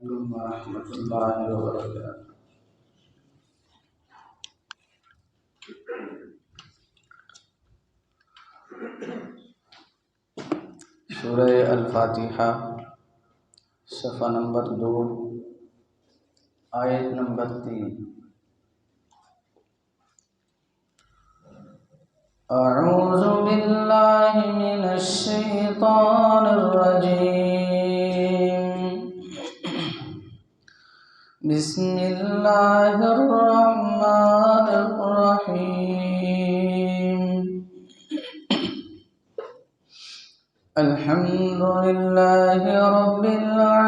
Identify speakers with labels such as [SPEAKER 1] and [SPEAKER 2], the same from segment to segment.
[SPEAKER 1] ورحمۃ اللہ وبرکاتہ۔ سورہ الفاتحہ، صفحہ نمبر 2، آیت نمبر 3۔ اعوذ باللہ من الشیطان الرجیم، بسم اللہ الرحمن الرحیم۔ الحمد للہ رب العالمین،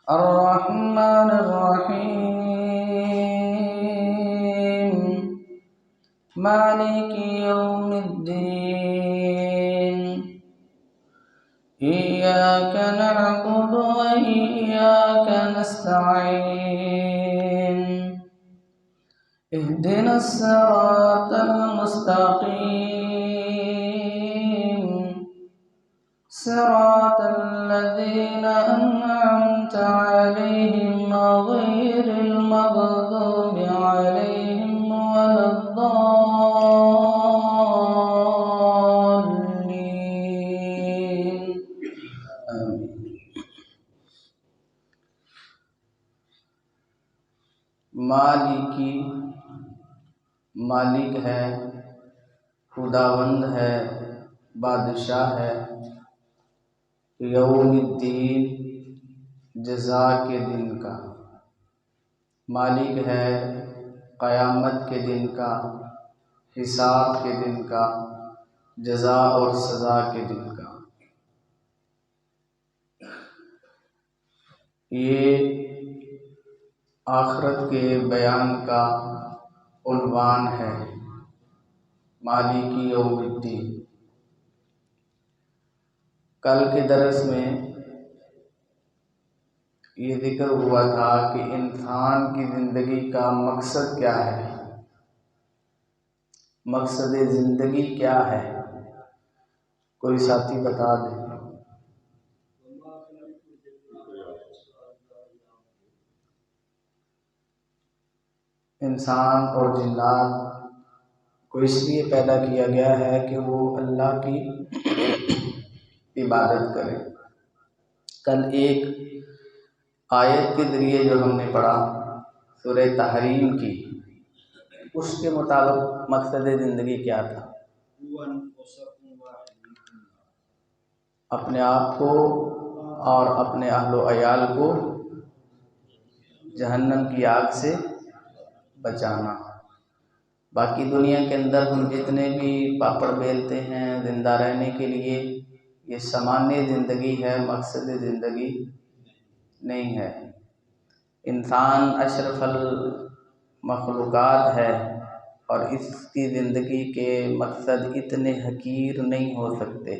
[SPEAKER 1] الرحمن الرحیم، مالک یوم الدین، ایاک نعبد و ایاک نستعین، اهدنا الصراط المستقیم، صراط الذین انعمت علیہم غیر المغضوب علیہم ولا الضالین، آمین۔ مالکی، مالک ہے، خداوند ہے، بادشاہ ہے، یوم الدین، جزا کے دن کا، مالک ہے قیامت کے دن کا، حساب کے دن کا، جزا اور سزا کے دن کا۔ یہ آخرت کے بیان کا عنوان ہے، مالکی یوم الدین۔ کل کے درس میں یہ ذکر ہوا تھا کہ انسان کی زندگی کا مقصد کیا ہے، مقصد زندگی کیا ہے، کوئی ساتھی بتا دے۔ انسان اور جنات کو اس لیے پیدا کیا گیا ہے کہ وہ اللہ کی عبادت کرے۔ کل ایک آیت کے ذریعے جو ہم نے پڑھا سورہ تحریم کی، اس کے مطابق مقصد زندگی کیا تھا؟ اپنے آپ کو اور اپنے اہل و عیال کو جہنم کی آگ سے بچانا۔ باقی دنیا کے اندر ہم جتنے بھی پاپڑ بیلتے ہیں زندہ رہنے کے لیے، یہ سامانیہ زندگی ہے، مقصد زندگی نہیں ہے۔ انسان اشرف المخلوقات ہے اور اس کی زندگی کے مقصد اتنے حقیر نہیں ہو سکتے۔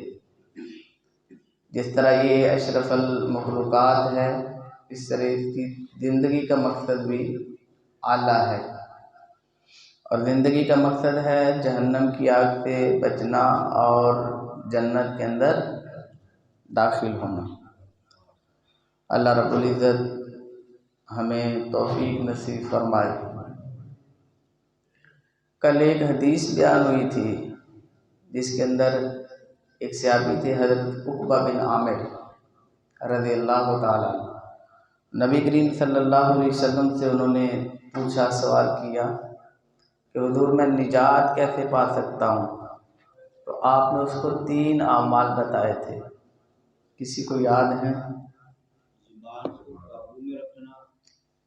[SPEAKER 1] جس طرح یہ اشرف المخلوقات ہے، اس طرح اس کی زندگی کا مقصد بھی اعلیٰ ہے، اور زندگی کا مقصد ہے جہنم کی آگ سے بچنا اور جنت کے اندر داخل ہونا۔ اللہ رب العزت ہمیں توفیق نصیب فرمائے۔ کل ایک حدیث بیان ہوئی تھی جس کے اندر ایک صحابی تھے حضرت عقبہ بن عامر رضی اللہ تعالیٰ عنہ۔ نبی کریم صلی اللہ علیہ وسلم سے انہوں نے پوچھا، سوال کیا کہ حضور میں نجات کیسے پا سکتا ہوں؟ تو آپ نے اس کو 3 اعمال بتائے تھے، کسی کو یاد ہیں؟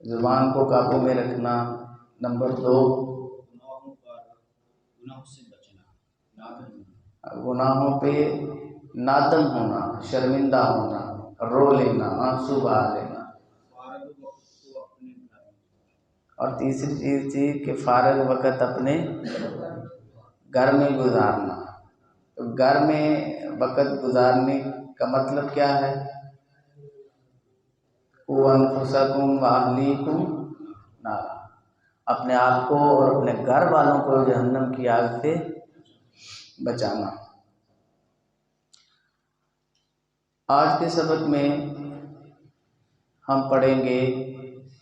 [SPEAKER 1] زبان کو قابو میں رکھنا، نمبر 2 گناہوں پہ نادم ہونا، شرمندہ ہونا، رو لینا، آنسو بہا لینا، اور تیسری چیز تھی کہ فارغ وقت اپنے گھر میں گزارنا۔ تو گھر میں وقت گزارنے کا مطلب کیا ہے؟ قُوْ أَنفُسَكُمْ وَأَهْلِيكُمْ نَارًا، اپنے آپ کو اور اپنے گھر والوں کو جہنم کی آگ سے بچانا۔ آج کے سبق میں ہم پڑھیں گے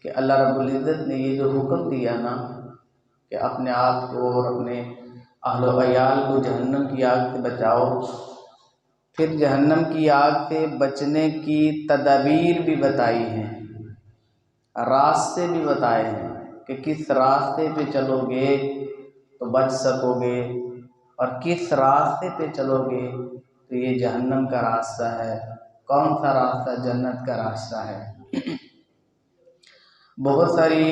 [SPEAKER 1] کہ اللہ رب العزت نے یہ جو حکم دیا نا کہ اپنے آپ کو اور اپنے اہل و عیال کو جہنم کی آگ سے بچاؤ، پھر جہنم کی آگ سے بچنے کی تدابیر بھی بتائی ہیں، راستے بھی بتائے ہیں کہ کس راستے پہ چلو گے تو بچ سکو گے، اور کس راستے پہ چلو گے تو یہ جہنم کا راستہ ہے، کون سا راستہ؟ جنت کا راستہ ہے۔ بہت ساری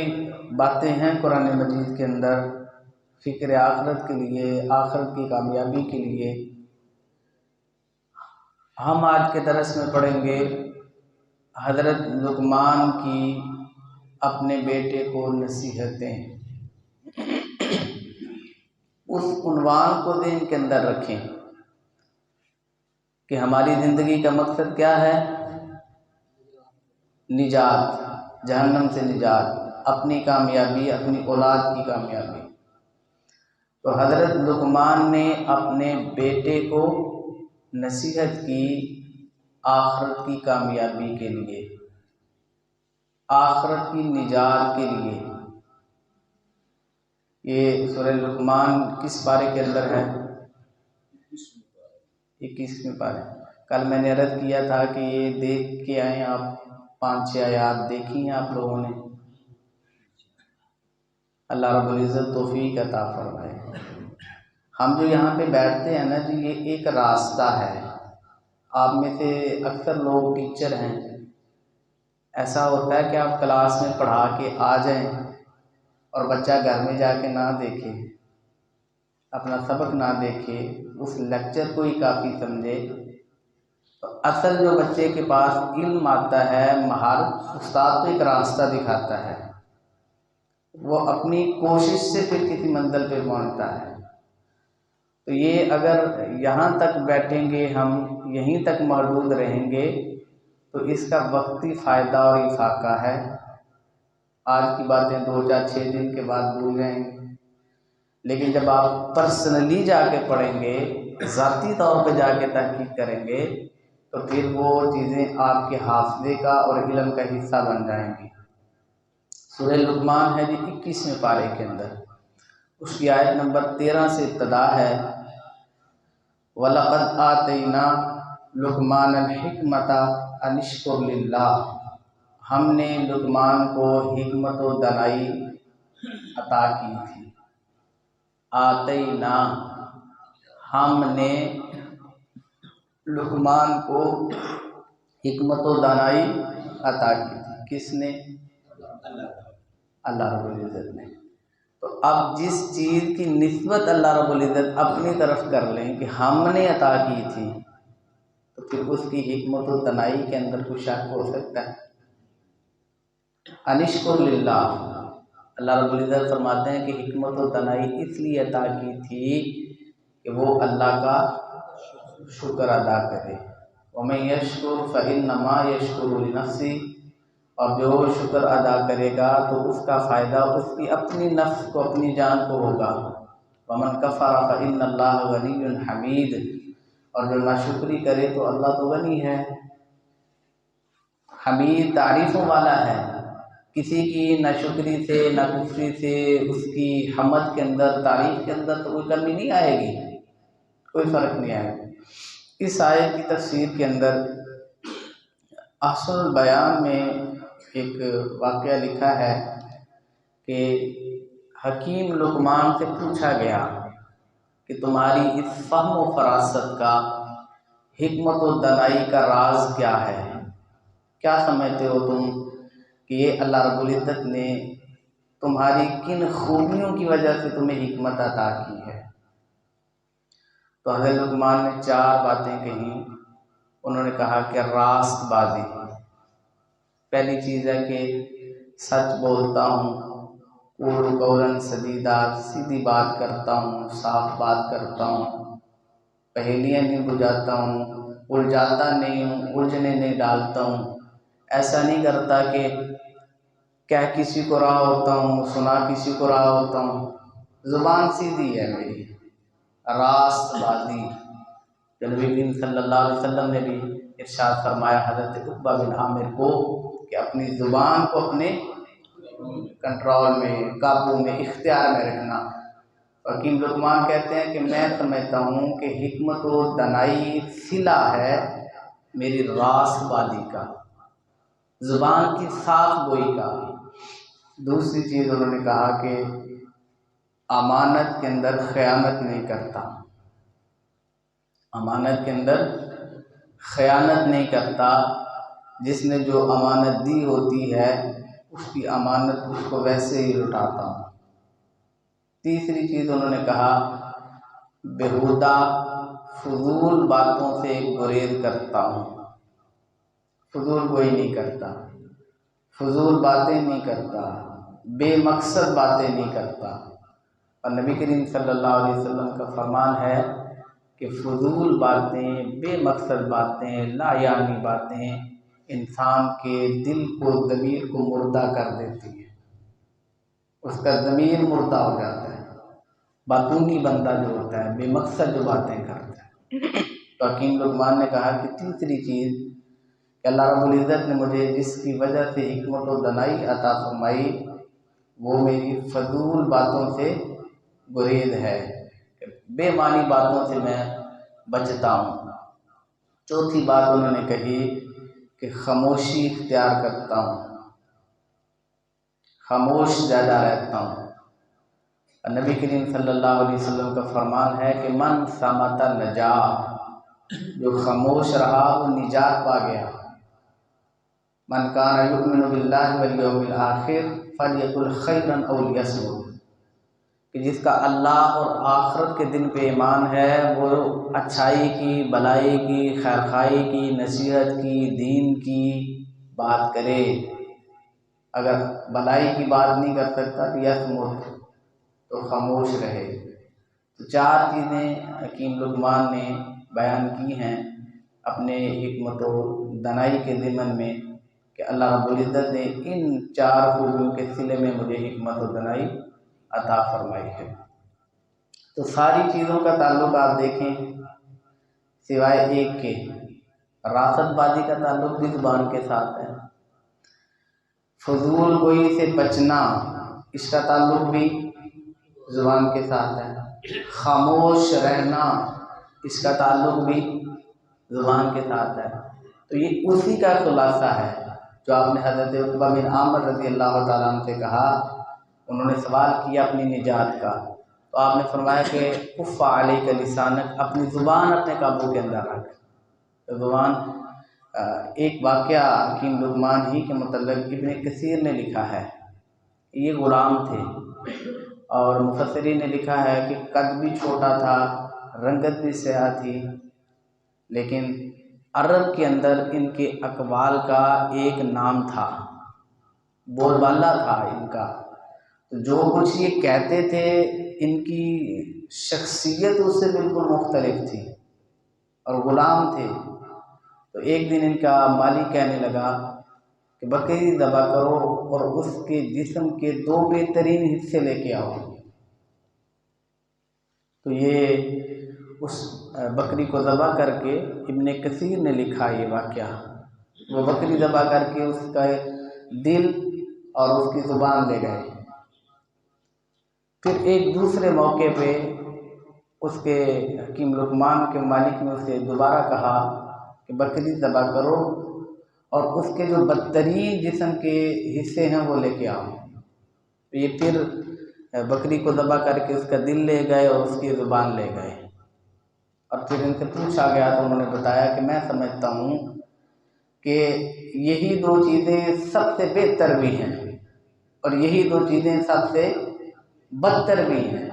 [SPEAKER 1] باتیں ہیں قرآن مجید کے اندر فکر آخرت کے لیے، آخرت کی کامیابی کے لیے۔ ہم آج کے درس میں پڑھیں گے حضرت لقمان کی اپنے بیٹے کو نصیحتیں۔ اس عنوان کو ذہن کے اندر رکھیں کہ ہماری زندگی کا مقصد کیا ہے؟ نجات، جہنم سے نجات، اپنی کامیابی، اپنی اولاد کی کامیابی۔ تو حضرت لقمان نے اپنے بیٹے کو نصیحت کی آخرت کی کامیابی کے لیے، آخرت کی نجات کے لیے۔ یہ سورہ لقمان کس پارے کے اندر ہے؟ 21ویں پارے۔ کل میں نے عرض کیا تھا کہ یہ دیکھ کے آئیں آپ، 5-6 آیات دیکھی ہیں آپ لوگوں نے؟ اللہ رب العزت توفیق عطا فرمائے۔ ہم جو یہاں پہ بیٹھتے ہیں نا جی، یہ ایک راستہ ہے۔ آپ میں سے اکثر لوگ ٹیچر ہیں، ایسا ہوتا ہے کہ آپ کلاس میں پڑھا کے آ جائیں اور بچہ گھر میں جا کے نہ دیکھے، اپنا سبق نہ دیکھے، اس لیکچر کو ہی کافی سمجھے، تو اصل جو بچے کے پاس علم آتا ہے، مہارت، استاد کو ایک راستہ دکھاتا ہے، وہ اپنی کوشش سے پھر کسی منزل پہ پہنچتا ہے۔ تو یہ اگر یہاں تک بیٹھیں گے، ہم یہیں تک محدود رہیں گے تو اس کا وقتی فائدہ اور افاقہ ہے۔ آج کی باتیں 2-4-6 دن کے بعد بھول جائیں گے، لیکن جب آپ پرسنلی جا کے پڑھیں گے، ذاتی طور پہ جا کے تحقیق کریں گے، تو پھر وہ چیزیں آپ کے حافظے کا اور علم کا حصہ بن جائیں گی۔ سورہ لقمان ہے جی 21ویں پارے کے اندر، اس کی آیت نمبر 13 سے ابتدا ہے، وَلَقَدْ آتَيْنَا لُقْمَانَ الْحِكْمَةَ أَنِ اشْكُرْ لِلَّهِ، ہم نے لقمان کو حکمت و دانائی عطا کی تھی۔ آتینا، ہم نے لقمان کو حکمت و دانائی عطا کی تھی۔ کس نے؟ اللہ رب العزت نے۔ تو اب جس چیز کی نسبت اللہ رب العزت اپنی طرف کر لیں کہ ہم نے عطا کی تھی، تو پھر اس کی حکمت و دانائی کے اندر کچھ شک ہو سکتا ہے؟ انشکر للہ، اللہ رب العزت فرماتے ہیں کہ حکمت و دانائی اس لیے عطا کی تھی کہ وہ اللہ کا شکر ادا کرے۔ وَمَن يَشْكُرْ فَإِنَّمَا يَشْكُرُ لِنَفْسِهِ، اور جو شکر ادا کرے گا تو اس کا فائدہ اس کی اپنی نفس کو، اپنی جان کو ہوگا۔ وَمَن كَفَرَ فَإِنَّ اللَّهَ غَنِيٌّ حَمِيدٌ، اور جو ناشکری کرے تو اللہ تو غنی ہے، حمید، تعریفوں والا ہے۔ کسی کی ناشکری سے، ناکفری سے، اس کی حمد کے اندر، تعریف کے اندر تو کوئی کمی نہیں آئے گی، کوئی فرق نہیں آئے گا۔ اس آیت کی تفسیر کے اندر احسن البیان میں ایک واقعہ لکھا ہے کہ حکیم لقمان سے پوچھا گیا کہ تمہاری اس فہم و فراست کا، حکمت و دانائی کا راز کیا ہے؟ کیا سمجھتے ہو تم کہ یہ اللہ رب العزت نے تمہاری کن خوبیوں کی وجہ سے تمہیں حکمت عطا کی ہے؟ تو حضرت لقمان نے 4 باتیں کہیں۔ انہوں نے کہا کہ راست بازی، پہلی چیز ہے کہ سچ بولتا ہوں، قولاً سدیدا، سیدھی بات کرتا ہوں، صاف بات کرتا ہوں، پہیلیاں نہیں بجھاتا ہوں، الجھاتا نہیں ہوں، الجھنے نہیں ڈالتا ہوں، ایسا نہیں کرتا کہ کہہ کسی کو رہا ہوتا ہوں، سنا کسی کو رہا ہوتا ہوں، زبان سیدھی ہے میری، راست بازی۔ نبی کریم صلی اللہ علیہ وسلم نے بھی ارشاد فرمایا حضرت عقبہ بن عامر کو کہ اپنی زبان کو اپنے کنٹرول میں، قابو میں، اختیار میں رکھنا۔ حکیم لقمان کہتے ہیں کہ میں سمجھتا ہوں کہ حکمت و دانائی صلہ ہے میری راست بازی کا، زبان کی صاف گوئی کا۔ دوسری چیز انہوں نے کہا کہ امانت کے اندر خیانت نہیں کرتا، امانت کے اندر خیانت نہیں کرتا، جس نے جو امانت دی ہوتی ہے اس کی امانت اس کو ویسے ہی لوٹاتا ہوں۔ تیسری چیز انہوں نے کہا بیہودہ فضول باتوں سے گریز کرتا ہوں، فضول کوئی نہیں کرتا، فضول باتیں نہیں کرتا، بے مقصد باتیں نہیں کرتا۔ اور نبی کریم صلی اللہ علیہ وسلم کا فرمان ہے کہ فضول باتیں، بے مقصد باتیں، لا یعنی باتیں انسان کے دل کو، ضمیر کو مردہ کر دیتی ہیں، اس کا ضمیر مردہ ہو جاتا ہے، باطونی بندہ جو ہوتا ہے، بے مقصد جو باتیں کرتا ہے۔ تو حکیم لقمان نے کہا کہ تیسری چیز کہ اللہ رب العزت نے مجھے جس کی وجہ سے حکمت و دانائی عطا فرمائی وہ میری فضول باتوں سے گریز ہے، بے معنی باتوں سے میں بچتا ہوں۔ چوتھی بات انہوں نے کہی کہ خاموشی اختیار کرتا ہوں، خاموش زیادہ رہتا ہوں۔ اور نبی کریم صلی اللہ علیہ وسلم کا فرمان ہے کہ من صامت نجا، جو خاموش رہا وہ نجات پا گیا۔ من کان یؤمن باللہ والیوم الآخر فلیقل خیرا او لیصمت، کہ جس کا اللہ اور آخرت کے دن پہ ایمان ہے وہ اچھائی کی، بلائی کی، خیرخواہی کی، نصیحت کی، دین کی بات کرے۔ اگر بلائی کی بات نہیں کر سکتا تو یصمت، تو خاموش رہے۔ تو چار چیزیں حکیم لقمان نے بیان کی ہیں اپنے حکمت و دانائی کے ضمن میں کہ اللہ رب العزت نے ان چار خوبیوں کے صلے میں مجھے حکمت و دانائی عطا فرمائی ہے۔ تو ساری چیزوں کا تعلق آپ دیکھیں سوائے ایک کے، راست بازی کا تعلق بھی زبان کے ساتھ ہے، فضول گوئی سے بچنا اس کا تعلق بھی زبان کے ساتھ ہے، خاموش رہنا اس کا تعلق بھی زبان کے ساتھ ہے۔ تو یہ اسی کا خلاصہ ہے جو آپ نے حضرت عقبہ بن عامر رضی اللہ تعالیٰ عنہ سے کہا۔ انہوں نے سوال کیا اپنی نجات کا، تو آپ نے فرمایا کہ کف علیک لسانک، اپنی زبان اپنے قابو کے اندر رکھ۔ تو زبان ایک واقعہ حکیم لقمان ہی کے متعلق ابن کثیر نے لکھا ہے، یہ غلام تھے اور مفسرین نے لکھا ہے کہ قد بھی چھوٹا تھا، رنگت بھی سیاہ تھی، لیکن عرب کے اندر ان کے اقوال کا ایک نام تھا، بول بالا تھا ان کا۔ جو کچھ یہ کہتے تھے ان کی شخصیت اس سے بالکل مختلف تھی، اور غلام تھے۔ تو ایک دن ان کا مالک کہنے لگا کہ بکری ذبح کرو اور اس کے جسم کے 2 بہترین حصے لے کے آؤ۔ تو یہ اس بکری کو ذبح کر کے ابن کثیر نے لکھا یہ واقعہ، وہ بکری ذبح کر کے اس کا دل اور اس کی زبان لے گئے۔ پھر ایک دوسرے موقع پہ اس کے حکیم لقمان کے مالک نے اسے دوبارہ کہا کہ بکری ذبح کرو اور اس کے جو بدترین جسم کے حصے ہیں وہ لے کے آؤ۔ یہ پھر بکری کو ذبح کر کے اس کا دل لے گئے اور اس کی زبان لے گئے، اور پھر ان سے پوچھا گیا تو انہوں نے بتایا کہ میں سمجھتا ہوں کہ یہی 2 چیزیں سب سے بہتر بھی ہیں اور یہی 2 چیزیں سب سے بدتر بھی ہیں۔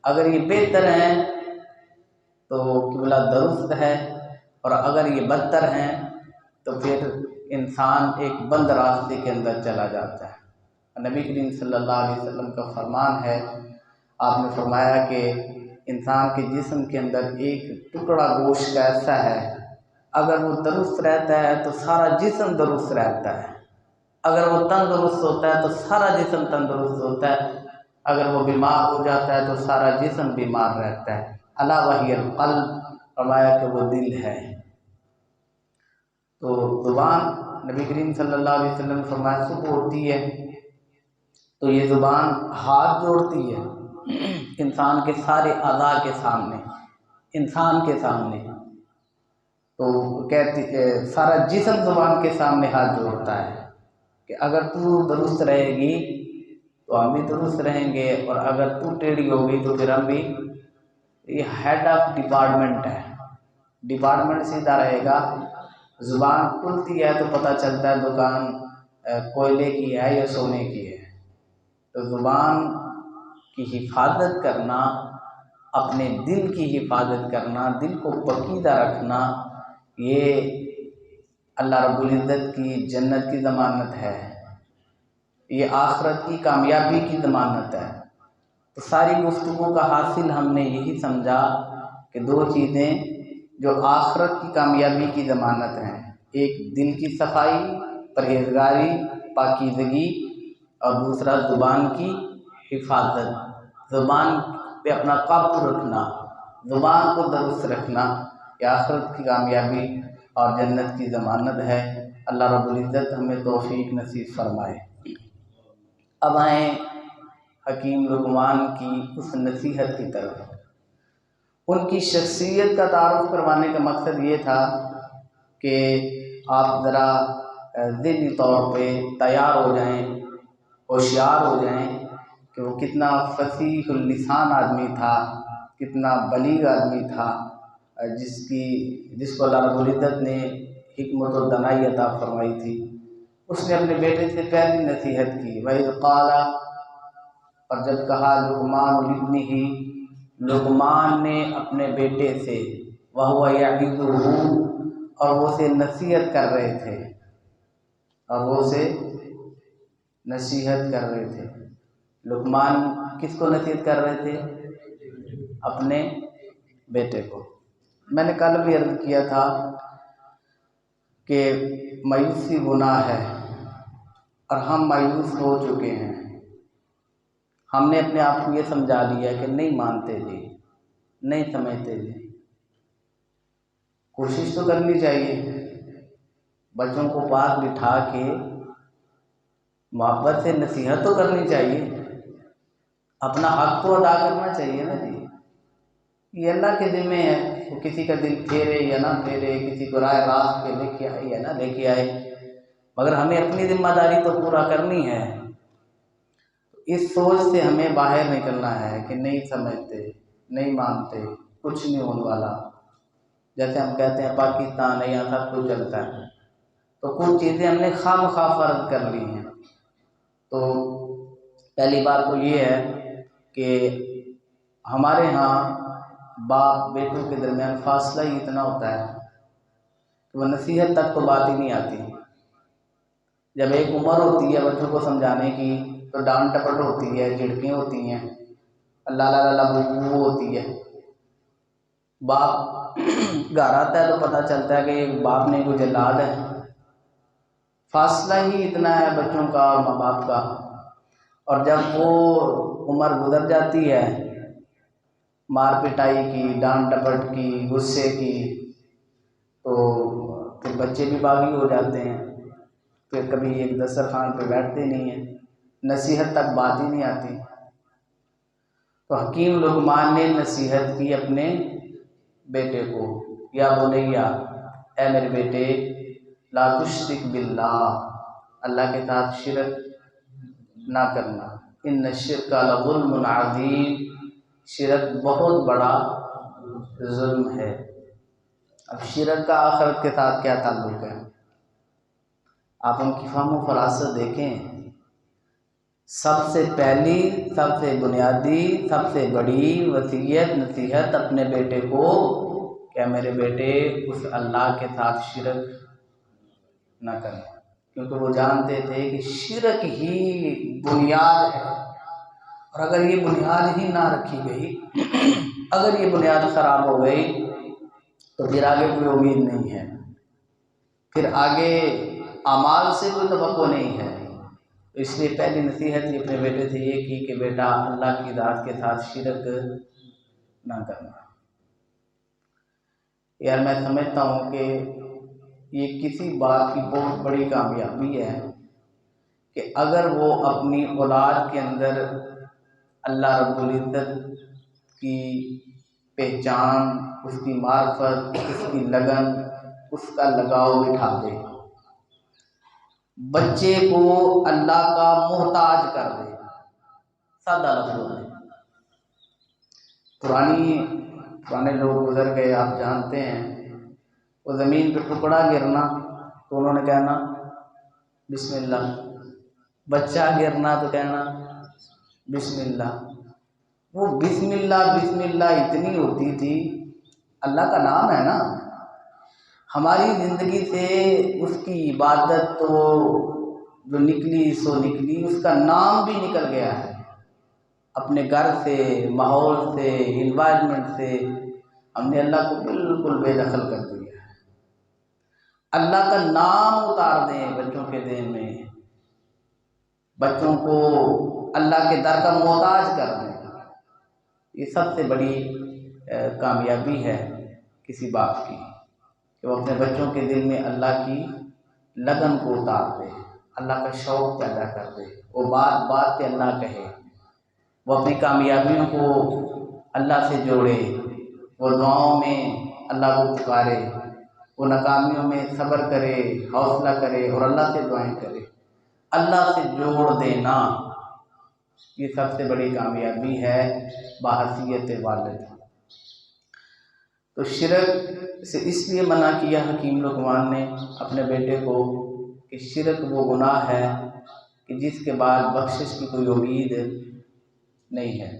[SPEAKER 1] اگر یہ بہتر ہیں تو قبلہ درست ہے، اور اگر یہ بدتر ہیں تو پھر انسان ایک بند راستے کے اندر چلا جاتا ہے۔ نبی کریم صلی اللہ علیہ وسلم کا فرمان ہے، آپ نے فرمایا کہ انسان کے جسم کے اندر ایک ٹکڑا گوشت کا ایسا ہے، اگر وہ درست رہتا ہے تو سارا جسم درست رہتا ہے، اگر وہ تندرست ہوتا ہے تو سارا جسم تندرست ہوتا ہے، اگر وہ بیمار ہو جاتا ہے تو سارا جسم بیمار رہتا ہے۔ الا وہی القلب، فرمایا کہ وہ دل ہے۔ تو زبان نبی کریم صلی اللہ علیہ وسلم نے فرمایا صبح ہوتی ہے تو یہ زبان ہاتھ جوڑتی ہے انسان کے سارے اعضاء کے سامنے، انسان کے سامنے، تو کہتی سارا جسم زبان کے سامنے ہاتھ جوڑتا ہے کہ اگر تو درست رہے گی تو ہم بھی درست رہیں گے، اور اگر تو ٹیڑھی ہوگی تو پھر ہم بھی۔ یہ ہیڈ آف ڈپارٹمنٹ ہے، ڈپارٹمنٹ سیدھا رہے گا۔ زبان کھلتی ہے تو پتہ چلتا ہے دکان کوئلے کی ہے یا سونے کی ہے۔ تو زبان کی حفاظت کرنا، اپنے دل کی حفاظت کرنا، دل کو پاکیزہ رکھنا، یہ اللہ رب العزت کی جنت کی ضمانت ہے، یہ آخرت کی کامیابی کی ضمانت ہے۔ تو ساری گفتگو کا حاصل ہم نے یہی سمجھا کہ دو چیزیں جو آخرت کی کامیابی کی ضمانت ہیں، ایک دل کی صفائی، پرہیزگاری، پاکیزگی، اور دوسرا زبان کی حفاظت، زبان پہ اپنا قابو رکھنا، زبان کو درست رکھنا، یہ آخرت کی کامیابی اور جنت کی ضمانت ہے۔ اللہ رب العزت ہمیں توفیق نصیب فرمائے۔ اب آئیں حکیم لقمان کی اس نصیحت کی طرف۔ ان کی شخصیت کا تعارف کروانے کا مقصد یہ تھا کہ آپ ذرا ذہنی طور پہ تیار ہو جائیں، ہوشیار ہو جائیں کہ وہ کتنا فصیح اللسان آدمی تھا، کتنا بلیغ آدمی تھا، جس کو اللہ رب العزت نے حکمت و دانائی عطا فرمائی تھی۔ اس نے اپنے بیٹے سے پہلی نصیحت کی، وَإِذْ قَالَ، اور جب کہا لقمان لابنہ، لقمان نے اپنے بیٹے سے، وَهُوَ يَعِظُهُ، اور وہ اسے نصیحت کر رہے تھے، لقمان کس کو نصیحت کر رہے تھے؟ اپنے بیٹے کو۔ میں نے کل بھی عرض کیا تھا کہ مایوسی گناہ ہے، اور ہم مایوس ہو چکے ہیں۔ ہم نے اپنے آپ کو یہ سمجھا لیا کہ نہیں مانتے جی، نہیں سمجھتے جی۔ کوشش تو کرنی چاہیے، بچوں کو پاس بٹھا کے محبت سے نصیحت تو کرنی چاہیے، اپنا حق تو ادا کرنا چاہیے نا جی۔ یہ اللہ کے ذمہ ہے، وہ کسی کا دل پھیرے یا نہ پھیرے، کسی کو رائے راست پہ لے کے آئے یا نہ لے کے آئے، مگر ہمیں اپنی ذمہ داری تو پورا کرنی ہے۔ اس سوچ سے ہمیں باہر نکلنا ہے کہ نہیں سمجھتے، نہیں مانتے، کچھ نہیں ہونے والا۔ جیسے ہم کہتے ہیں پاکستان ہے، یہاں سب کچھ چلتا ہے، تو کچھ چیزیں ہم نے خواہ مخواہ فرض کر لی ہیں۔ تو پہلی بات تو یہ ہے کہ ہمارے ہاں باپ بیٹوں کے درمیان فاصلہ ہی اتنا ہوتا ہے کہ وہ نصیحت تک تو بات ہی نہیں آتی۔ جب ایک عمر ہوتی ہے بچوں کو سمجھانے کی تو ڈانٹ ٹپٹ ہوتی ہے، جھڑکیں ہوتی ہیں، اللہ لا لا بو ہوتی ہے۔ باپ گھر آتا ہے تو پتہ چلتا ہے کہ ایک باپ نے کوئی جلاد ہے۔ فاصلہ ہی اتنا ہے بچوں کا اور ماں باپ کا، اور جب وہ عمر گزر جاتی ہے مار پٹائی کی، ڈانٹ ڈپٹ کی، غصے کی، تو پھر بچے بھی باغی ہو جاتے ہیں، پھر کبھی ایک دسترخوان پہ بیٹھتے نہیں ہیں، نصیحت تک بات ہی نہیں آتی۔ تو حکیم لقمان نے نصیحت کی اپنے بیٹے کو، یا بنیا، اے میرے بیٹے، لا تشرک باللہ، اللہ کے ساتھ شرک نہ کرنا، ان الشرک لظلم عظیم، شرک بہت بڑا ظلم ہے۔ اب شرک کا آخرت کے ساتھ کیا تعلق ہے؟ آپ ان کی فہم و فراست دیکھیں۔ سب سے پہلی، سب سے بنیادی، سب سے بڑی وصیت نصیحت اپنے بیٹے کو کہ میرے بیٹے اس اللہ کے ساتھ شرک نہ کریں، کیونکہ وہ جانتے تھے کہ شرک ہی بنیاد ہے، اور اگر یہ بنیاد ہی نہ رکھی گئی، اگر یہ بنیاد خراب ہو گئی تو پھر آگے کوئی امید نہیں ہے، پھر آگے اعمال سے کوئی توقع نہیں ہے۔ تو اس لیے پہلی نصیحت یہ اپنے بیٹے سے یہ کی کہ بیٹا اللہ کی ذات کے ساتھ شرک نہ کرنا۔ یار میں سمجھتا ہوں کہ یہ کسی باپ کی بہت بڑی کامیابی ہے کہ اگر وہ اپنی اولاد کے اندر اللہ رب العزت کی پہچان، اس کی معرفت، اس کی لگن، اس کا لگاؤ بٹھا دے، بچے کو اللہ کا محتاج کر دے۔ سادہ لفظوں میں پرانے لوگ گزر گئے، آپ جانتے ہیں، وہ زمین پہ ٹکڑا گرنا تو انہوں نے کہنا بسم اللہ، بچہ گرنا تو کہنا بسم اللہ۔ وہ بسم اللہ اتنی ہوتی تھی، اللہ کا نام ہے نا، ہماری زندگی سے اس کی عبادت تو جو نکلی سو نکلی، اس کا نام بھی نکل گیا ہے۔ اپنے گھر سے، ماحول سے، انوائرمنٹ سے ہم نے اللہ کو بالکل بے دخل کر دیا ہے۔ اللہ کا نام اتار دیں بچوں کے ذہن میں، بچوں کو اللہ کے در کا محتاج کر دیں، یہ سب سے بڑی کامیابی ہے کسی باپ کی، کہ وہ اپنے بچوں کے دل میں اللہ کی لگن کو اتار دے، اللہ کا شوق پیدا کر دے، وہ بات بات پہ اللہ کہے، وہ اپنی کامیابیوں کو اللہ سے جوڑے، وہ دعاؤں میں اللہ کو پکارے، وہ ناکامیوں میں صبر کرے، حوصلہ کرے اور اللہ سے دعائیں کرے۔ اللہ سے جوڑ دینا یہ سب سے بڑی کامیابی ہے بحیثیت والد۔ تو شرک سے اس لیے منع کیا حکیم لقمان نے اپنے بیٹے کو کہ شرک وہ گناہ ہے کہ جس کے بعد بخشش کی کوئی امید نہیں ہے،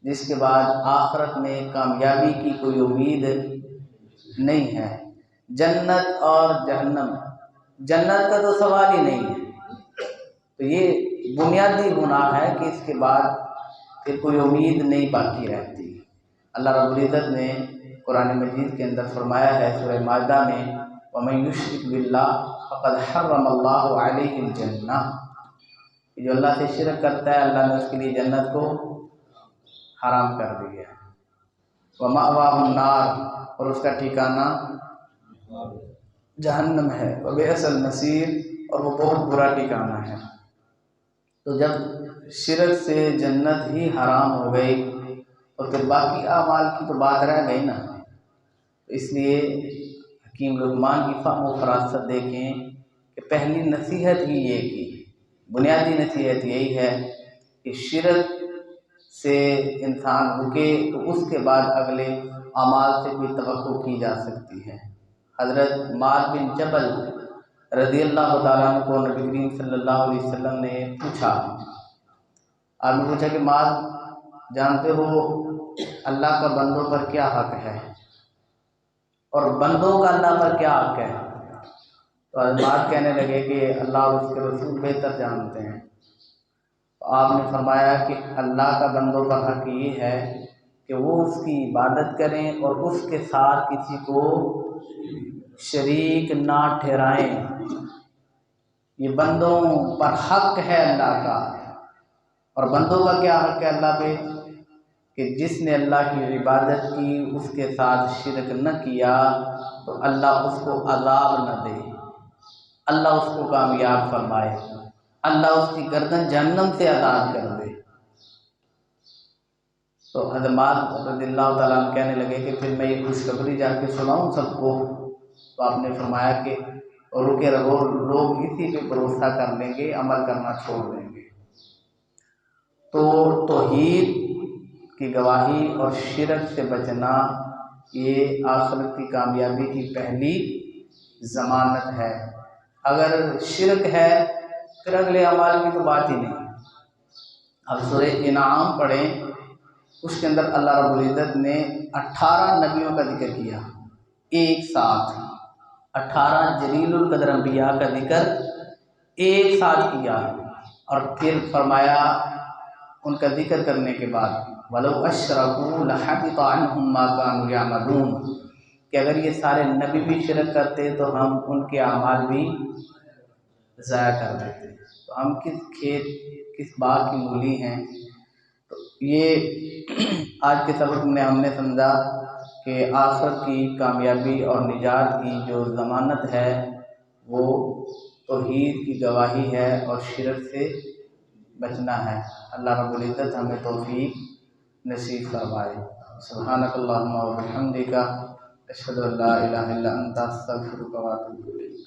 [SPEAKER 1] جس کے بعد آخرت میں کامیابی کی کوئی امید نہیں ہے۔ جنت اور جہنم، جنت کا تو سوال ہی نہیں ہے، تو یہ بنیادی گناہ ہے کہ اس کے بعد پھر کوئی امید نہیں باقی رہتی۔ اللہ رب العزت نے قرآن مجید کے اندر فرمایا ہے سورہ مائدہ میں وَمَن يُشْرِكْ بِاللَّهِ فَقَدْ حَرَّمَ اللَّهُ عَلَيْهِ الْجَنَّةَ، جو اللہ سے شرک کرتا ہے اللہ نے اس کے لیے جنت کو حرام کر دیا ہے۔ وَمَأْوَاهُ النَّارُ، اور اس کا ٹھکانہ جہنم ہے، وَبِئْسَ الْمَصِيرُ، اور وہ بہت برا ٹھکانہ ہے۔ تو جب شرک سے جنت ہی حرام ہو گئی تو پھر باقی اعمال کی تو بات رہ گئی نا۔ اس لیے حکیم لقمان کی فہم و فراست دیکھیں کہ پہلی نصیحت ہی یہ کی، بنیادی نصیحت یہی ہے کہ شرک سے انسان رکے تو اس کے بعد اگلے اعمال سے کوئی توقع کی جا سکتی ہے۔ حضرت معاذ بن جبل رضی اللہ تعالیٰ عنہ کو نبی کریم صلی اللہ علیہ وسلم نے پوچھا، آپ نے پوچھا کہ معاذ جانتے ہو اللہ کا بندوں پر کیا حق ہے اور بندوں کا اللہ پر کیا حق ہے؟ تو معاذ کہنے لگے کہ اللہ اور اس کے رسول بہتر جانتے ہیں۔ تو آپ نے فرمایا کہ اللہ کا بندوں پر حق یہ ہے کہ وہ اس کی عبادت کریں اور اس کے ساتھ کسی کو شریک نہ ٹھہرائیں۔ یہ بندوں پر حق ہے اللہ کا، اور بندوں کا کیا حق ہے اللہ پہ کہ جس نے اللہ کی عبادت کی اس کے ساتھ شرک نہ کیا تو اللہ اس کو عذاب نہ دے، اللہ اس کو کامیاب فرمائے، اللہ اس کی گردن جہنم سے آزاد کر دے۔ تو حضرت معاذ رضی اللہ تعالیٰ عنہ کہنے لگے کہ پھر میں یہ خوشخبری جا کے سناؤں سب کو؟ تو آپ نے فرمایا کہ رکے رہو، لوگ اسی پہ بھروسہ کر لیں گے، عمل کرنا چھوڑ دیں گے۔ تو توحید کی گواہی اور شرک سے بچنا یہ آخرت کی کامیابی کی پہلی ضمانت ہے۔ اگر شرک ہے پھر اگلے اعمال کی تو بات ہی نہیں۔ اب سورہ انعام پڑھیں، اس کے اندر اللہ رب العزت نے 18 نبیوں کا ذکر کیا، ایک ساتھ 18 جلیل القدر انبیاء کا ذکر ایک ساتھ کیا، اور پھر فرمایا ان کا ذکر کرنے کے بعد وَلَوْ أَشْرَكُوا لَحَبِطَ عَنْهُمْ مَا كَانُوا يَعْمَلُونَ، کہ اگر یہ سارے نبی بھی شرک کرتے تو ہم ان کے اعمال بھی ضائع کر دیتے۔ تو ہم کس کھیت کس باغ کی مولی ہیں؟ تو یہ آج کے سبق میں ہم نے سمجھا کہ آخرت کی کامیابی اور نجات کی جو ضمانت ہے وہ توحید کی گواہی ہے اور شرک سے بچنا ہے۔ اللہ رب العزت ہمیں توفیق نصیب فرمائے۔ سبحانک اللہم و بحمدک، اشہد ان لا الہ الا انت، استغفرک و اتوب الیک۔